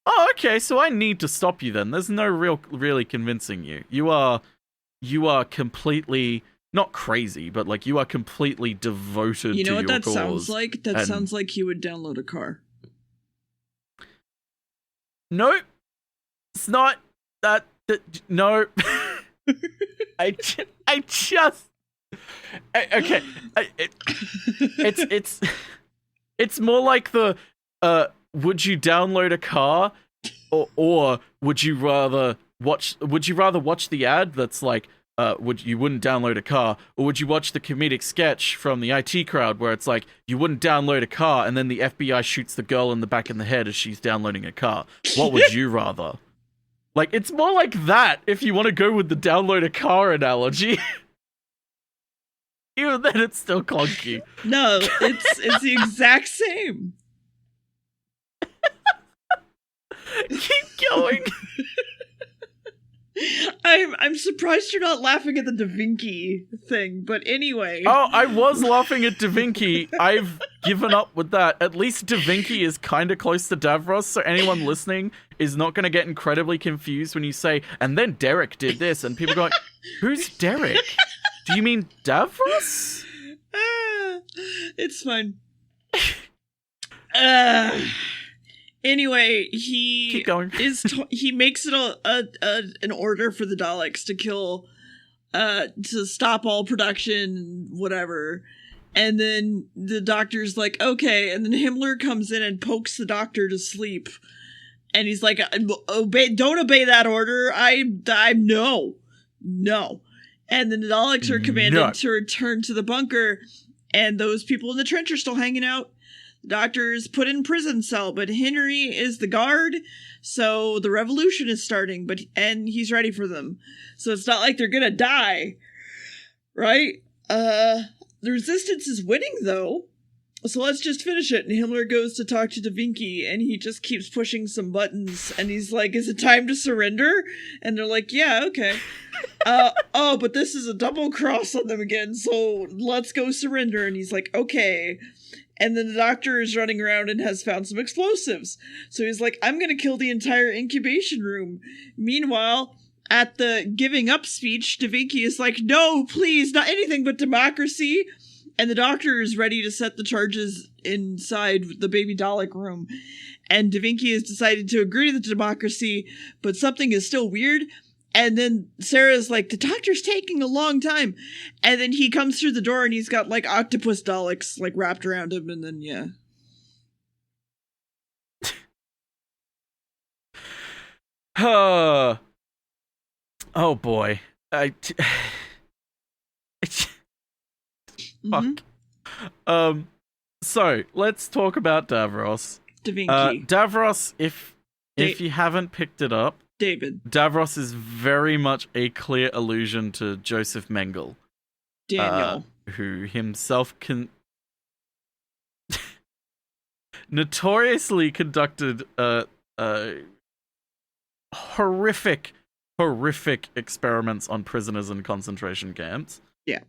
S1: oh, okay, so I need to stop you then. There's no really convincing you. You are completely... not crazy, but, like, you are completely devoted to your cause.
S2: You know what that sounds like? That sounds like he would download a car.
S1: No, it's not that. No, I just. Okay, it's more like the. Would you download a car, or would you rather watch? Would you rather watch the ad that's like, you wouldn't download a car, or would you watch the comedic sketch from the IT crowd where it's like, you wouldn't download a car, and then the FBI shoots the girl in the back in the head as she's downloading a car? What would you rather? Like, it's more like that if you want to go with the download a car analogy. Even then, it's still clunky.
S2: No, it's the exact same.
S1: Keep going.
S2: I'm surprised you're not laughing at the Da Vinci thing, but anyway.
S1: Oh, I was laughing at Da Vinci. I've given up with that. At least Da Vinci is kind of close to Davros, so anyone listening is not going to get incredibly confused when you say, and then Derek did this, and people go like, who's Derek? Do you mean Davros?
S2: It's fine. Anyway, he
S1: Keep going.
S2: He makes it an order for the Daleks to kill, to stop all production, whatever. And then the doctor's like, okay. And then Himmler comes in and pokes the doctor to sleep. And he's like, don't obey that order. No. And then the Daleks are commanded to return to the bunker. And those people in the trench are still hanging out. The doctor is put in prison cell, but Henry is the guard. So the revolution is starting, and he's ready for them. So it's not like they're going to die. Right? The resistance is winning, though. So let's just finish it. And Himmler goes to talk to Da Vinci, and he just keeps pushing some buttons. And he's like, is it time to surrender? And they're like, yeah, okay. But this is a double cross on them again, so let's go surrender. And he's like, okay. And then the doctor is running around and has found some explosives. So he's like, I'm going to kill the entire incubation room. Meanwhile, at the giving up speech, Da Vinci is like, no, please, not anything but democracy. And the doctor is ready to set the charges inside the baby Dalek room. And Da Vinci has decided to agree to the democracy, but something is still weird. And then Sarah's like, the doctor's taking a long time. And then he comes through the door and he's got like octopus Daleks like wrapped around him. And then, yeah.
S1: Oh boy. Fuck. So let's talk about Davros.
S2: Da Vinci.
S1: Davros, if you haven't picked it up,
S2: David.
S1: Davros is very much a clear allusion to Joseph Mengele.
S2: Daniel.
S1: Who himself notoriously conducted horrific experiments on prisoners in concentration camps.
S2: Yeah.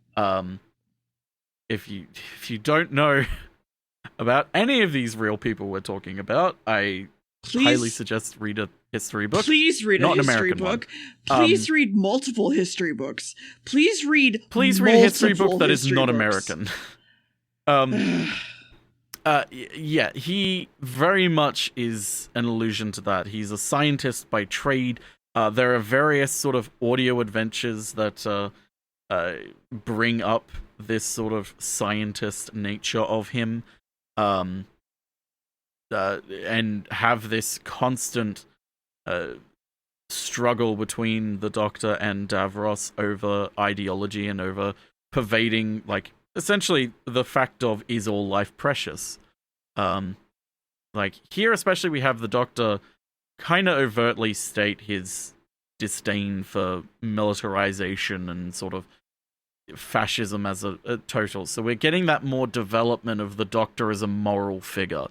S1: If you don't know about any of these real people we're talking about, I highly suggest read a history book.
S2: Please read a history book. Please read multiple history books. Please read a history book
S1: that is not American. Yeah, he very much is an allusion to that. He's a scientist by trade. There are various sort of audio adventures that bring up this sort of scientist nature of him, and have this constant struggle between the Doctor and Davros over ideology and over pervading, like, essentially the fact of, is all life precious? Like, here especially we have the Doctor kind of overtly state his disdain for militarization and sort of fascism as a total. So we're getting that more development of the Doctor as a moral figure,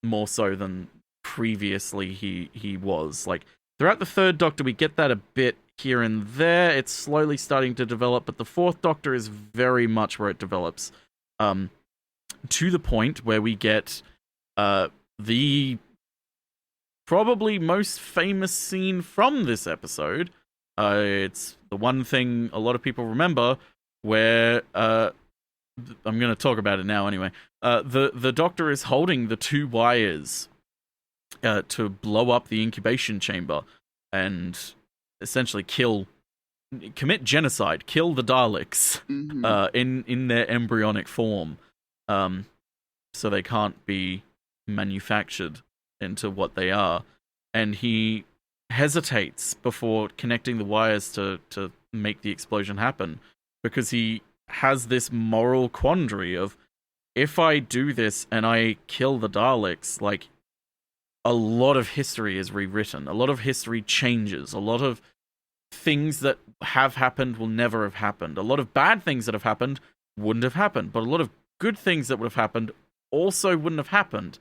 S1: more so than previously he was. Like, throughout the third Doctor, we get that a bit here and there. It's slowly starting to develop, but the fourth Doctor is very much where it develops, to the point where we get the probably most famous scene from this episode. It's the one thing a lot of people remember, where I'm going to talk about it now anyway. The Doctor is holding the two wires to blow up the incubation chamber and essentially commit genocide, kill the Daleks, in their embryonic form, so they can't be manufactured into what they are. And he hesitates before connecting the wires to make the explosion happen, because he has this moral quandary of, if I do this and I kill the Daleks, like, a lot of history is rewritten, a lot of history changes, a lot of things that have happened will never have happened, a lot of bad things that have happened wouldn't have happened, but a lot of good things that would have happened also wouldn't have happened.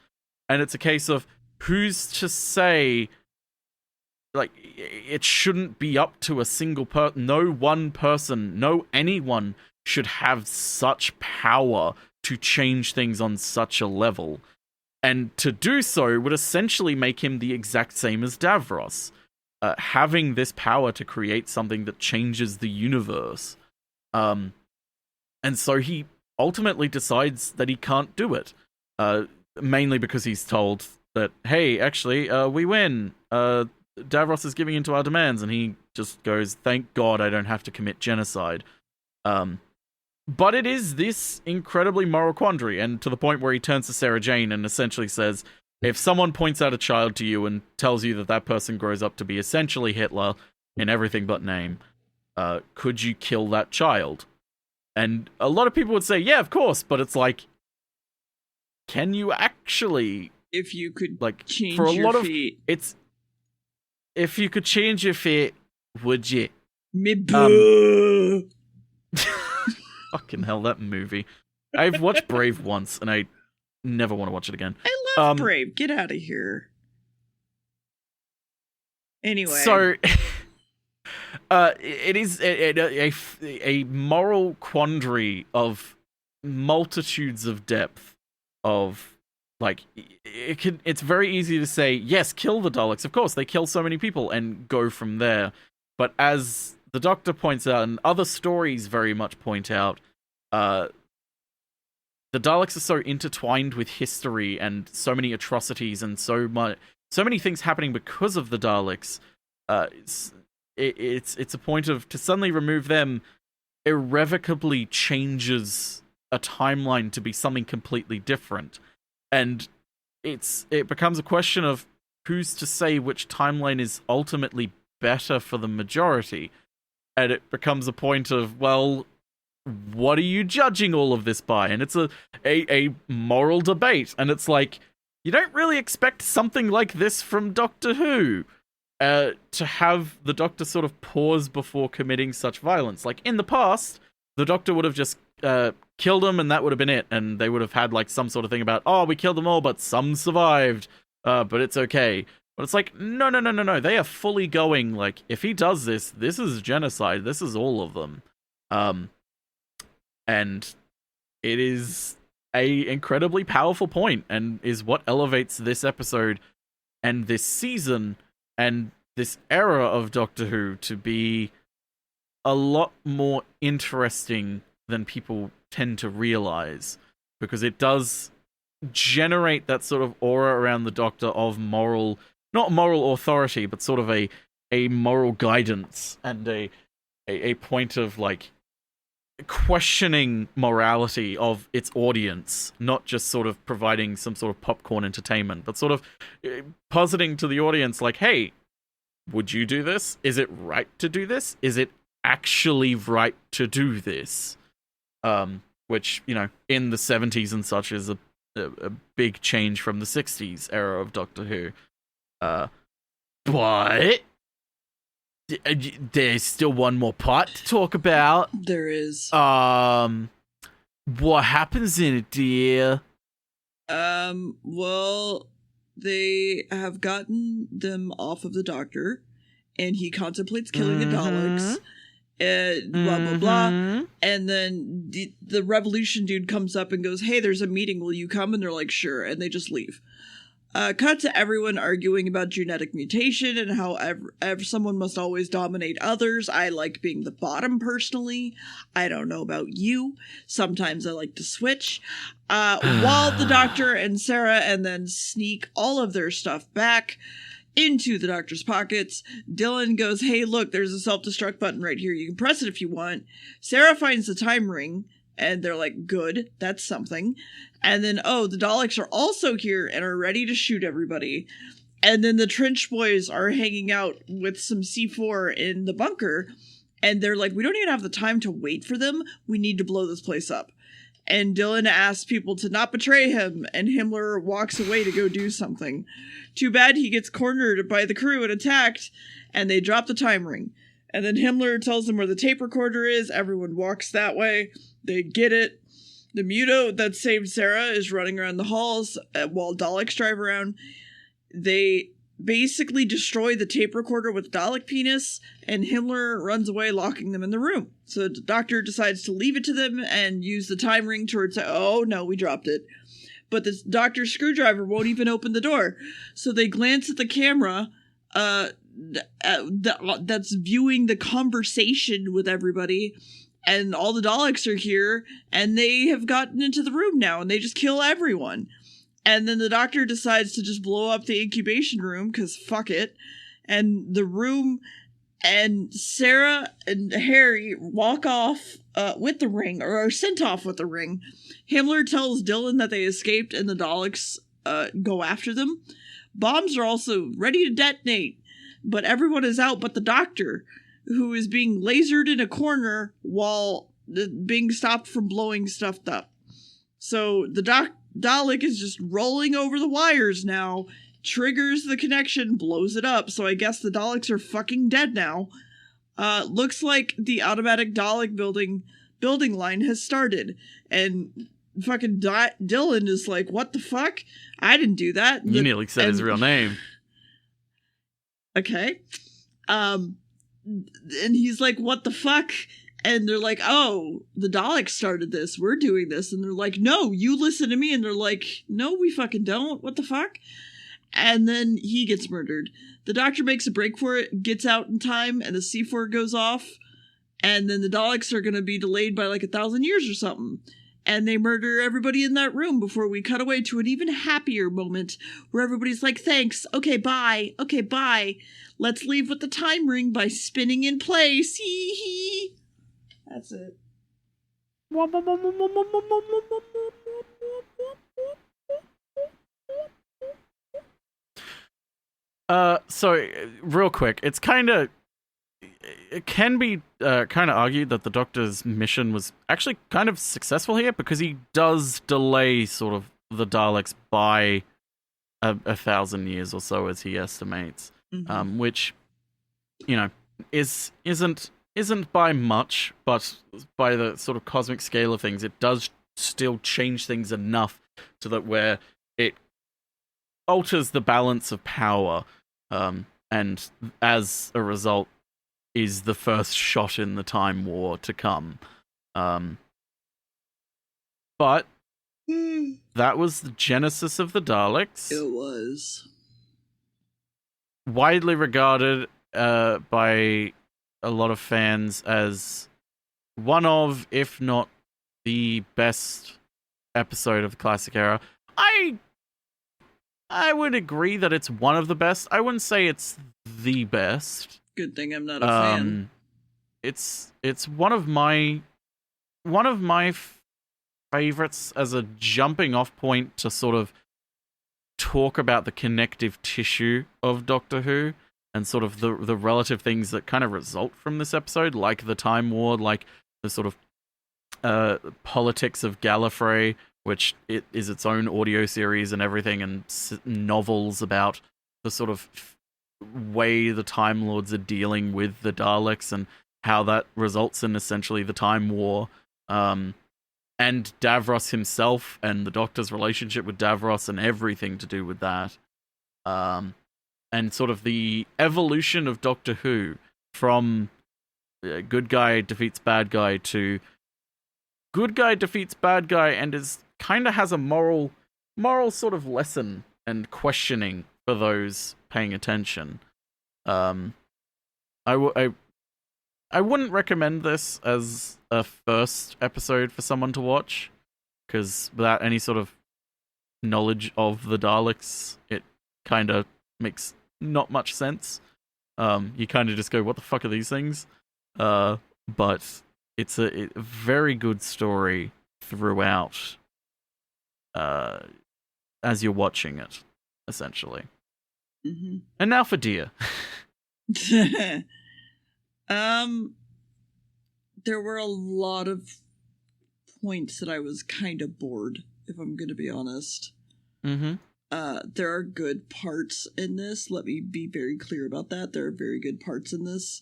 S1: And it's a case of, who's to say, like, it shouldn't be up to a single person. No one person, no anyone should have such power to change things on such a level. And to do so would essentially make him the exact same as Davros, having this power to create something that changes the universe. And so he ultimately decides that he can't do it. Mainly because he's told that, hey, actually, we win. Davros is giving in to our demands, and he just goes, thank God I don't have to commit genocide. But it is this incredibly moral quandary, and to the point where he turns to Sarah Jane and essentially says, if someone points out a child to you and tells you that that person grows up to be essentially Hitler in everything but name, could you kill that child? And a lot of people would say, yeah, of course, but it's like, can you actually?
S2: If you could change
S1: for a
S2: your
S1: lot
S2: fate.
S1: If you could change your fate, would you? Fucking hell, that movie. I've watched Brave once, and I never want to watch it again.
S2: I love Brave. Get out of here. Anyway.
S1: So, it is a moral quandary of multitudes of depth of, like, it's very easy to say, yes, kill the Daleks. Of course, they kill so many people, and go from there. But as the Doctor points out, and other stories very much point out, the Daleks are so intertwined with history and so many atrocities and so many things happening because of the Daleks. It's a point of, to suddenly remove them irrevocably changes a timeline to be something completely different, and it becomes a question of who's to say which timeline is ultimately better for the majority. And it becomes a point of, well, what are you judging all of this by? And it's a moral debate. And it's like, you don't really expect something like this from Doctor Who, to have the Doctor sort of pause before committing such violence. Like, in the past, the Doctor would have just killed them, and that would have been it. And they would have had, like, some sort of thing about, oh, we killed them all, but some survived, but it's okay. But it's like, no. They are fully going, like, if he does this, this is genocide. This is all of them. And it is a incredibly powerful point, and is what elevates this episode and this season and this era of Doctor Who to be a lot more interesting than people tend to realize, because it does generate that sort of aura around the Doctor of not moral authority, but sort of a moral guidance and a point of, like, questioning morality of its audience, not just sort of providing some sort of popcorn entertainment, but sort of positing to the audience, like, hey, would you do this? Is it right to do this? Is it actually right to do this? Which, you know, in the 70s and such is a big change from the 60s era of Doctor Who. But there's still one more part to talk about.
S2: There is.
S1: What happens in it, dear?
S2: Well, they have gotten them off of the Doctor, and he contemplates killing the Daleks. Blah blah blah, and then the Revolution dude comes up and goes, "Hey, there's a meeting. Will you come?" And they're like, "Sure," and they just leave. Cut to everyone arguing about genetic mutation and how someone must always dominate others. I like being the bottom personally. I don't know about you. Sometimes I like to switch. While the Doctor and Sarah and then sneak all of their stuff back into the Doctor's pockets, Dylan goes, "Hey, look, there's a self-destruct button right here. You can press it if you want." Sarah finds the time ring, and they're like, "Good, that's something." And then, oh, the Daleks are also here and are ready to shoot everybody. And then the Trench Boys are hanging out with some C4 in the bunker, and they're like, "We don't even have the time to wait for them. We need to blow this place up." And Dylan asks people to not betray him, and Himmler walks away to go do something. Too bad he gets cornered by the crew and attacked, and they drop the time ring. And then Himmler tells them where the tape recorder is. Everyone walks that way. They get it. The Muto that saved Sarah is running around the halls while Daleks drive around. They basically destroy the tape recorder with Dalek penis, and Himmler runs away, locking them in the room. So the Doctor decides to leave it to them and use the time ring to say, "Oh no, we dropped it." But the Doctor's screwdriver won't even open the door. So they glance at the camera that's viewing the conversation with everybody, and all the Daleks are here, and they have gotten into the room now, and they just kill everyone. And then the Doctor decides to just blow up the incubation room, because fuck it. And the room and Sarah and Harry walk off with the ring, or are sent off with the ring. Himmler tells Dylan that they escaped, and the Daleks go after them. Bombs are also ready to detonate, but everyone is out but the Doctor, who is being lasered in a corner while being stopped from blowing stuff up. So the Dalek is just rolling over the wires now, triggers the connection, blows it up. So I guess the Daleks are fucking dead now. Looks like the automatic Dalek building line has started. And fucking Dylan is like, what the fuck? I didn't do that.
S1: You nearly said his real name.
S2: Okay. And he's like, what the fuck? And they're like, oh, the Daleks started this. We're doing this. And they're like, no, you listen to me. And they're like, no, we fucking don't. What the fuck? And then he gets murdered. The Doctor makes a break for it, gets out in time, and the C4 goes off. And then the Daleks are going to be delayed by like 1,000 years or something. And they murder everybody in that room before we cut away to an even happier moment where everybody's like, thanks, okay, bye, let's leave with the time ring by spinning in place, hee hee. That's it.
S1: So, real quick, it can be kind of argued that the Doctor's mission was actually kind of successful here, because he does delay sort of the Daleks by 1,000 years or so, as he estimates, which, you know, isn't by much, but by the sort of cosmic scale of things, it does still change things enough to that where it alters the balance of power, and as a result is the first shot in the Time War to come. But that was the genesis of the Daleks.
S2: It was.
S1: Widely regarded by a lot of fans as one of, if not the best episode of the classic era. I would agree that it's one of the best. I wouldn't say it's the best.
S2: Good thing I'm not a fan.
S1: It's one of my favorites as a jumping off point to sort of talk about the connective tissue of Doctor Who and sort of the relative things that kind of result from this episode, like the Time War, like the sort of politics of Gallifrey, which it is its own audio series and everything, and novels about the sort of way the Time Lords are dealing with the Daleks and how that results in essentially the Time War, and Davros himself and the Doctor's relationship with Davros and everything to do with that, and sort of the evolution of Doctor Who from good guy defeats bad guy to good guy defeats bad guy and is kind of has a moral sort of lesson and questioning for those paying attention. I wouldn't recommend this as a first episode for someone to watch, because without any sort of knowledge of the Daleks, it kind of makes not much sense. You kind of just go, what the fuck are these things? But it's a very good story throughout, as you're watching it, essentially.
S2: Mm-hmm.
S1: And now for Dear.
S2: There were a lot of points that I was kind of bored, if I'm going to be honest.
S1: Mm-hmm.
S2: There are good parts in this. Let me be very clear about that. There are very good parts in this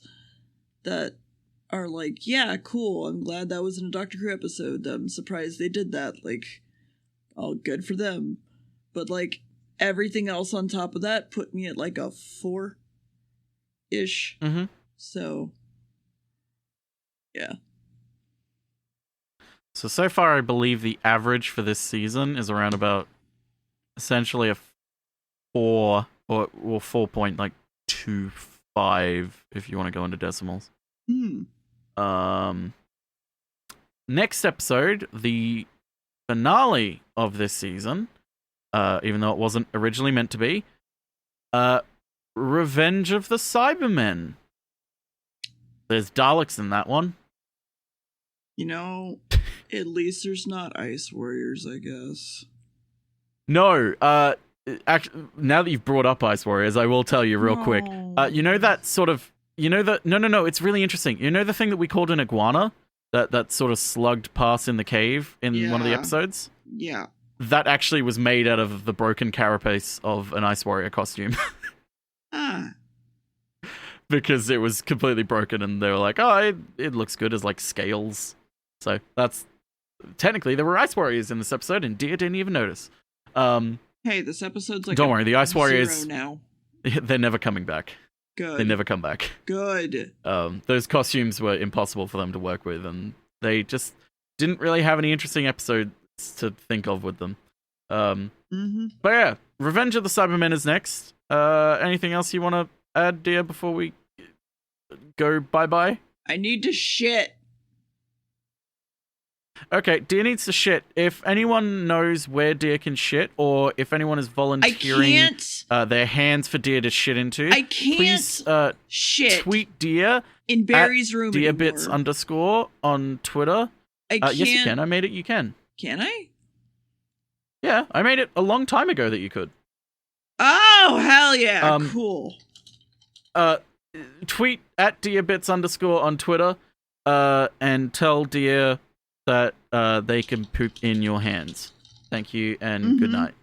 S2: that are like, yeah, cool. I'm glad that was in a Doctor Who episode. I'm surprised they did that. Like, all good for them. But, like, everything else on top of that put me at, like, a 4-ish.
S1: Mm-hmm.
S2: So, yeah.
S1: So far, I believe the average for this season is around about essentially a 4 or 4.25 if you want to go into decimals. next episode, the finale of this season, even though it wasn't originally meant to be, Revenge of the Cybermen. There's Daleks in that one.
S2: You know, at least there's not Ice Warriors, I guess.
S1: No, actually, now that you've brought up Ice Warriors, I will tell you real quick. You know that sort of, no, it's really interesting. You know the thing that we called an iguana? That sort of slugged past in the cave in one of the episodes?
S2: Yeah.
S1: That actually was made out of the broken carapace of an Ice Warrior costume. Because it was completely broken, and they were like, oh, it looks good as, like, scales. So that's... Technically, there were Ice Warriors in this episode, and Dia didn't even notice.
S2: Hey, this episode's like...
S1: Don't worry, the Ice Warriors...
S2: now.
S1: They're never coming back.
S2: Good.
S1: They never come back.
S2: Good.
S1: Those costumes were impossible for them to work with, and they just didn't really have any interesting episodes to think of with them. But yeah, Revenge of the Cybermen is next. Anything else you want to add, Dia, before we go bye-bye?
S2: I need to shit.
S1: Okay, Dia needs to shit. If anyone knows where Dia can shit, or if anyone is volunteering their hands for Dia to shit into, please
S2: shit.
S1: Tweet Dia
S2: in Barry's room.
S1: DiaBits_ on Twitter. Yes, you can. I made it. You can.
S2: Can I?
S1: Yeah, I made it a long time ago that you could.
S2: Oh, hell yeah. Cool.
S1: Tweet at DiaBits_ on Twitter and tell Dia that they can poop in your hands. Thank you and good night.